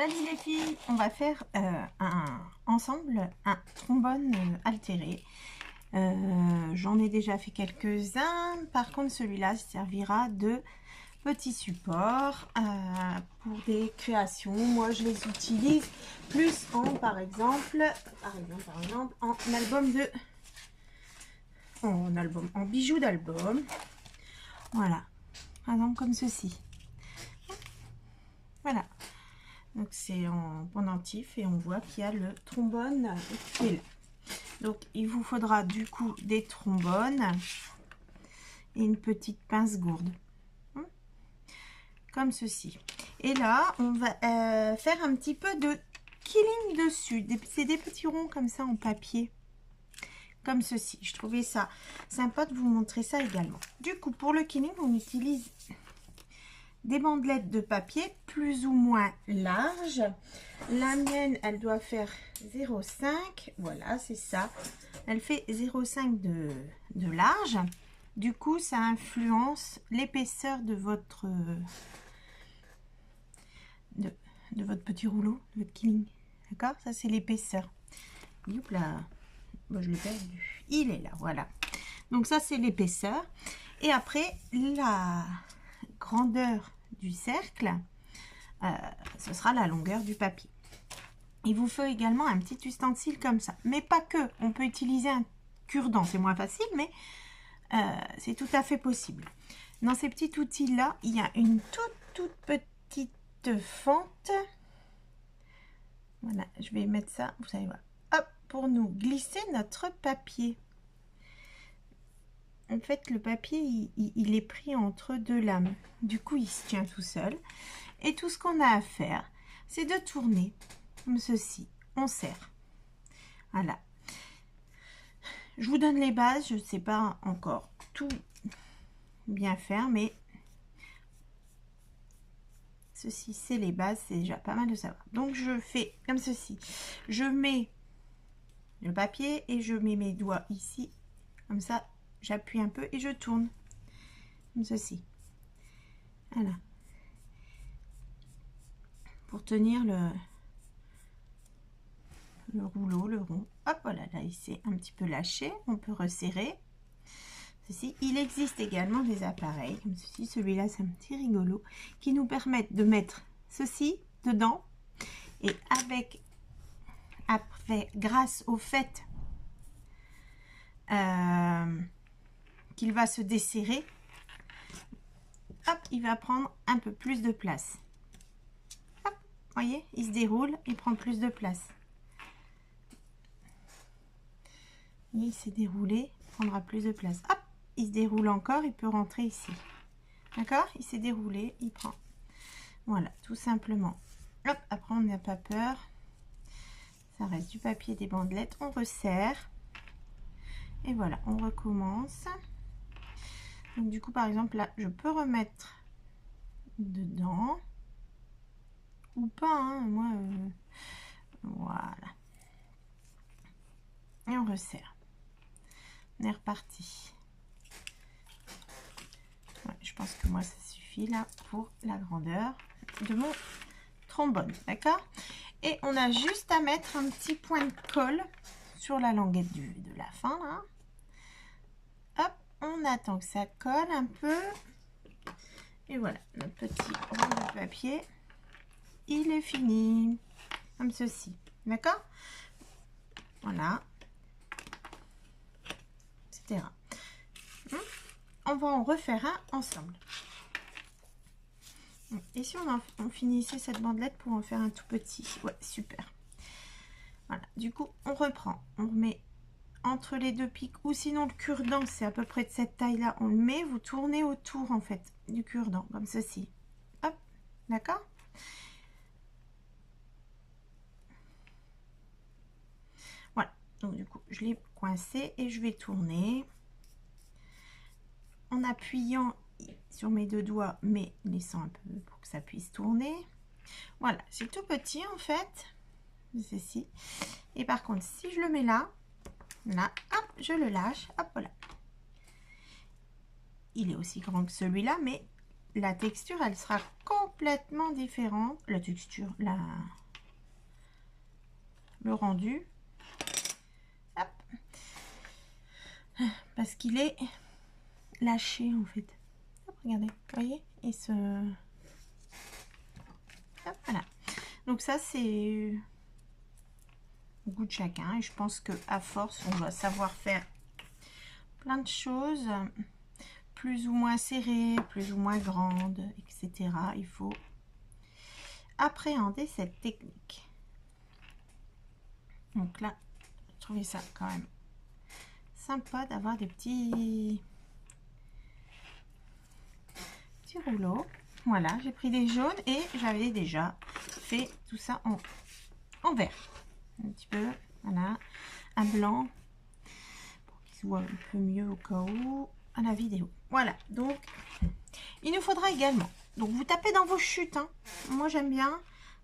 Salut les filles, on va faire ensemble un trombone altéré. J'en ai déjà fait quelques-uns, par contre celui-là servira de petit support pour des créations. Moi je les utilise plus par exemple en bijoux d'album. Voilà, par exemple comme ceci. Voilà. Donc c'est en pendentif et on voit qu'il y a le trombone qui est là. Donc il vous faudra du coup des trombones et une petite pince gourde. Comme ceci. Et là on va faire un petit peu de quilling dessus. C'est des petits ronds comme ça en papier. Comme ceci. Je trouvais ça sympa de vous montrer ça également. Du coup pour le quilling on utilise des bandelettes de papier plus ou moins larges. La mienne, elle doit faire 0,5. Voilà, c'est ça. Elle fait 0,5 de large. Du coup, ça influence l'épaisseur de votre petit rouleau, de votre quilling. D'accord? Ça, c'est l'épaisseur. Youp là. Bon, je l'ai perdu. Il est là, voilà. Donc ça, c'est l'épaisseur. Et après, la grandeur du cercle, ce sera la longueur du papier. Il vous faut également un petit ustensile comme ça, mais pas que. On peut utiliser un cure-dent, c'est moins facile, mais c'est tout à fait possible. Dans ces petits outils là, il y a une toute petite fente. Voilà, je vais mettre ça, vous allez voir. Hop, pour nous glisser notre papier. En fait, le papier, il est pris entre deux lames. Du coup, il se tient tout seul. Et tout ce qu'on a à faire, c'est de tourner comme ceci. On serre. Voilà. Je vous donne les bases. Je ne sais pas encore tout bien faire, mais ceci, c'est les bases. C'est déjà pas mal de savoir. Donc, je fais comme ceci. Je mets le papier et je mets mes doigts ici. Comme ça, j'appuie un peu et je tourne. Comme ceci. Voilà. Pour tenir le rouleau, le rond. Hop, voilà, là il s'est un petit peu lâché. On peut resserrer. Ceci. Il existe également des appareils comme ceci. Celui-là, c'est un petit rigolo qui nous permettent de mettre ceci dedans. Et grâce au fait qu'il va se desserrer, hop, il va prendre un peu plus de place. Hop, voyez, il se déroule, il prend plus de place. Il s'est déroulé, il prendra plus de place. Hop, il se déroule encore, il peut rentrer ici. D'accord? Il s'est déroulé, il prend. Voilà, tout simplement. Hop, après on n'a pas peur. Ça reste du papier, des bandelettes. On resserre. Et voilà, on recommence. Donc du coup, par exemple, là, je peux remettre dedans. Ou pas, hein, moi. Voilà. Et on resserre. On est reparti. Ouais, je pense que moi, ça suffit là pour la grandeur de mon trombone. D'accord? Et on a juste à mettre un petit point de colle sur la languette de la fin là. Hop, on attend que ça colle un peu. Et voilà, notre petit rond de papier, il est fini. Comme ceci. D'accord? Voilà. Etc. On va en refaire un ensemble. Et si on finissait cette bandelette pour en faire un tout petit? Ouais, super. Voilà, du coup, on reprend. On remet entre les deux pics, ou sinon le cure-dent, c'est à peu près de cette taille-là. On le met, vous tournez autour, en fait, du cure-dent, comme ceci. Hop, d'accord? Voilà, donc du coup, je l'ai coincé et je vais tourner. En appuyant sur mes deux doigts, mais laissant un peu pour que ça puisse tourner. Voilà, c'est tout petit en fait, ceci. Et par contre, si je le mets là, hop, je le lâche, hop, voilà. Il est aussi grand que celui-là, mais la texture, elle sera complètement complètement différente. La texture, le rendu. Hop. Parce qu'il est lâché en fait. Hop, regardez, vous voyez, il se... Hop, voilà. Donc ça c'est au goût de chacun et je pense que à force on va savoir faire plein de choses plus ou moins serrées, plus ou moins grandes, etc. Il faut appréhender cette technique. Donc là, je trouvais ça quand même sympa d'avoir des petits rouleaux. Voilà, j'ai pris des jaunes et j'avais déjà fait tout ça en vert. Un petit peu, voilà, un blanc pour qu'il se voit un peu mieux au cas où à la vidéo. Voilà, donc il nous faudra également. Donc vous tapez dans vos chutes, hein. Moi j'aime bien,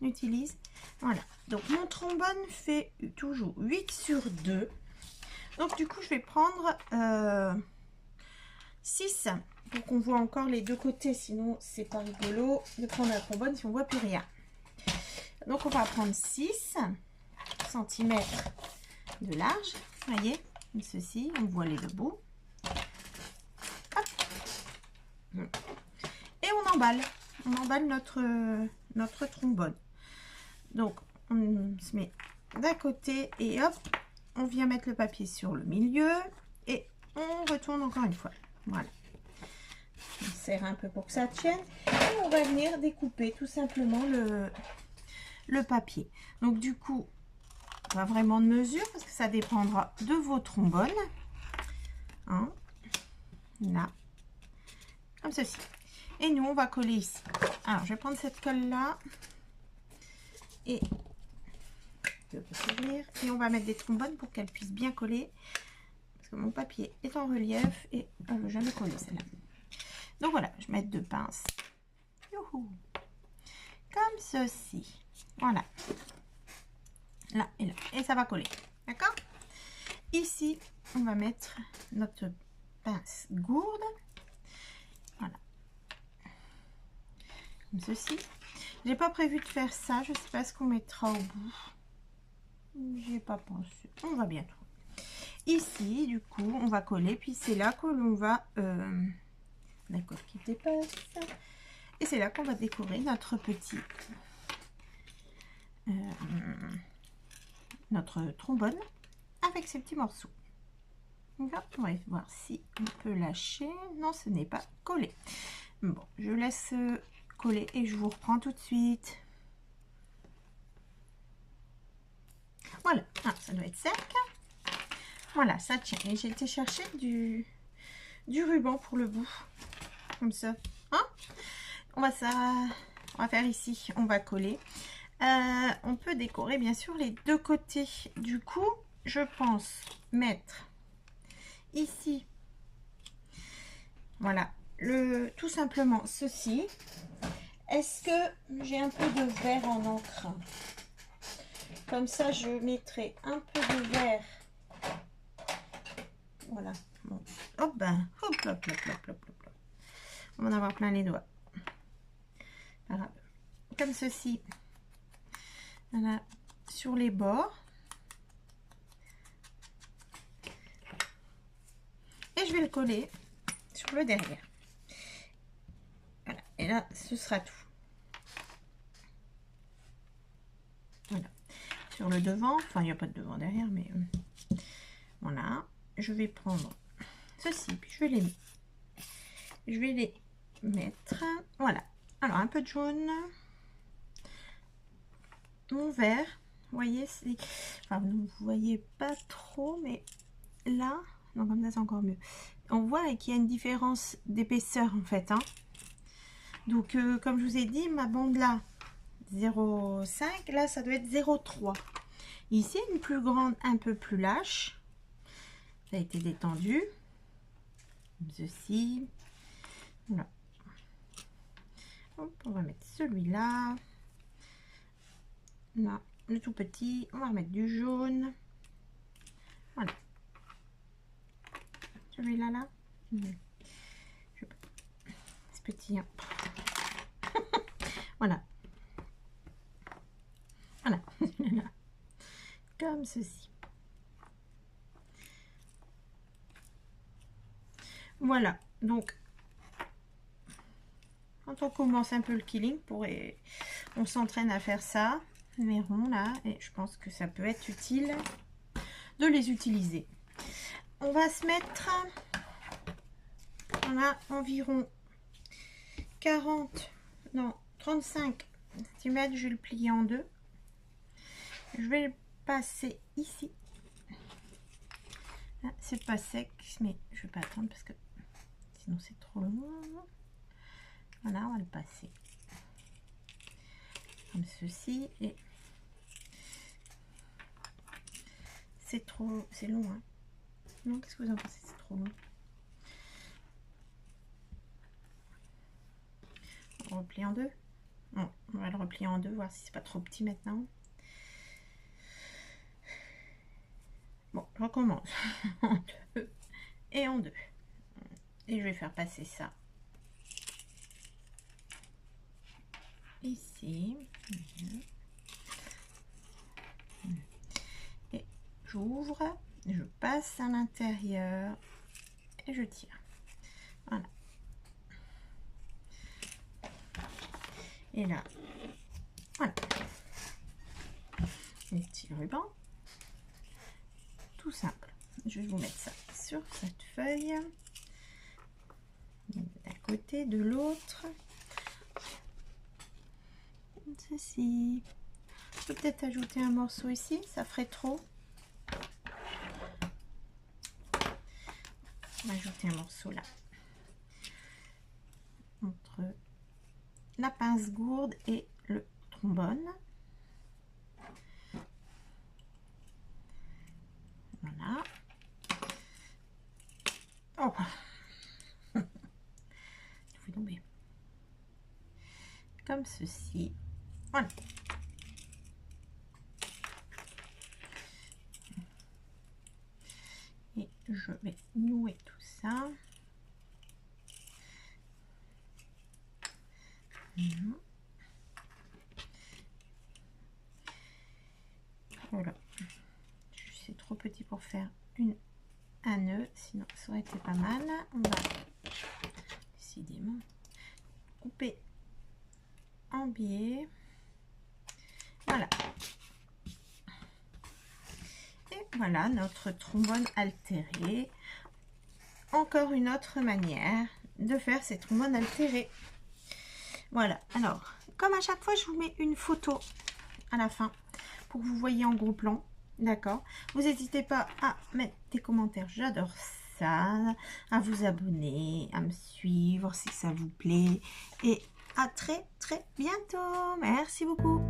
on utilise. Voilà, donc mon trombone fait toujours 8 sur 2. Donc du coup je vais prendre 6 pour qu'on voit encore les deux côtés, sinon c'est pas rigolo de prendre un trombone si on voit plus rien. Donc on va prendre 6 cm de large, vous voyez, comme ceci, on voit les deux bouts. Hop. Et on emballe notre trombone. Donc on se met d'un côté et hop, on vient mettre le papier sur le milieu et on retourne encore une fois. Voilà. On serre un peu pour que ça tienne et on va venir découper tout simplement le papier. Donc du coup, pas vraiment de mesure parce que ça dépendra de vos trombones. Hein, là, comme ceci. Et nous, on va coller ici. Alors, je vais prendre cette colle là et on va mettre des trombones pour qu'elle puisse bien coller. Parce que mon papier est en relief et elle ne veut jamais coller celle-là. Donc voilà, je vais mettre 2 pinces. Youhou. Comme ceci. Voilà. Là et là. Et ça va coller. D'accord? Ici, on va mettre notre pince gourde. Voilà. Comme ceci. J'ai pas prévu de faire ça. Je sais pas ce qu'on mettra au bout. J'y ai pas pensé. On va bientôt. Ici, du coup, on va coller. Puis c'est là que l'on va... D'accord, qui dépasse. Et c'est là qu'on va décorer notre petit... notre trombone avec ces petits morceaux. Donc là, on va voir si on peut lâcher. Non, ce n'est pas collé. Bon, je laisse coller et je vous reprends tout de suite. Voilà, ah, ça doit être sec. Voilà, ça tient. Et j'ai été chercher du ruban pour le bout. Comme ça. Hein, on va faire ici. On va coller. On peut décorer bien sûr les deux côtés. Du coup, je pense mettre ici, voilà, tout simplement ceci. Est-ce que j'ai un peu de vert en encre? Comme ça, je mettrai un peu de vert. Voilà. Bon. Hop, ben, hop, hop, hop, hop, hop, hop. On va en avoir plein les doigts. Voilà. Comme ceci. Voilà, sur les bords. Et je vais le coller sur le derrière. Voilà, et là, ce sera tout. Voilà. Sur le devant, enfin, il n'y a pas de devant derrière, mais voilà. Je vais prendre ceci, puis je vais les mettre. Voilà. Alors, un peu de jaune. Mon vert, vous voyez, enfin, vous voyez pas trop, mais là, non, comme ça c'est encore mieux. On voit qu'il y a une différence d'épaisseur en fait. Hein. Donc, comme je vous ai dit, ma bande là, 0,5, là ça doit être 0,3. Ici, une plus grande, un peu plus lâche. Ça a été détendu. Comme ceci. Voilà. Hop, on va mettre celui-là. Là, le tout petit, on va remettre du jaune. Voilà. Celui-là, là. C'est petit. Hein. Voilà. Voilà. Comme ceci. Voilà. Donc, quand on commence un peu le quilling, on s'entraîne à faire ça, les ronds là, et je pense que ça peut être utile de les utiliser. On va se mettre, on a environ 35 cm, je vais le plier en deux. Je vais le passer ici. C'est pas sec, mais je vais pas attendre parce que sinon c'est trop long. Voilà, on va le passer comme ceci et c'est long, hein. Non, qu'est-ce que vous en pensez? C'est trop long. On replie en deux. Bon, on va le replier en deux, voir si c'est pas trop petit maintenant. Bon, je recommence en deux et en deux. Et je vais faire passer ça ici. Et j'ouvre, je passe à l'intérieur et je tire. Voilà. Et là, voilà. Les petits rubans. Tout simple. Je vais vous mettre ça sur cette feuille. D'un côté, de l'autre. Ceci. Je peux peut-être ajouter un morceau ici, ça ferait trop. On va ajouter un morceau là. Entre la pince gourde et le trombone. Voilà. Oh, il faut tomber. Comme ceci. Voilà. Et je vais nouer tout ça. Voilà. C'est trop petit pour faire un nœud, sinon ça aurait été pas mal. On va décidément couper en biais. Voilà. Et voilà notre trombone altéré. Encore une autre manière de faire ces trombones altérés. Voilà. Alors, comme à chaque fois, je vous mets une photo à la fin pour que vous voyez en gros plan. D'accord. Vous n'hésitez pas à mettre des commentaires. J'adore ça. À vous abonner, à me suivre si ça vous plaît. Et à très bientôt. Merci beaucoup.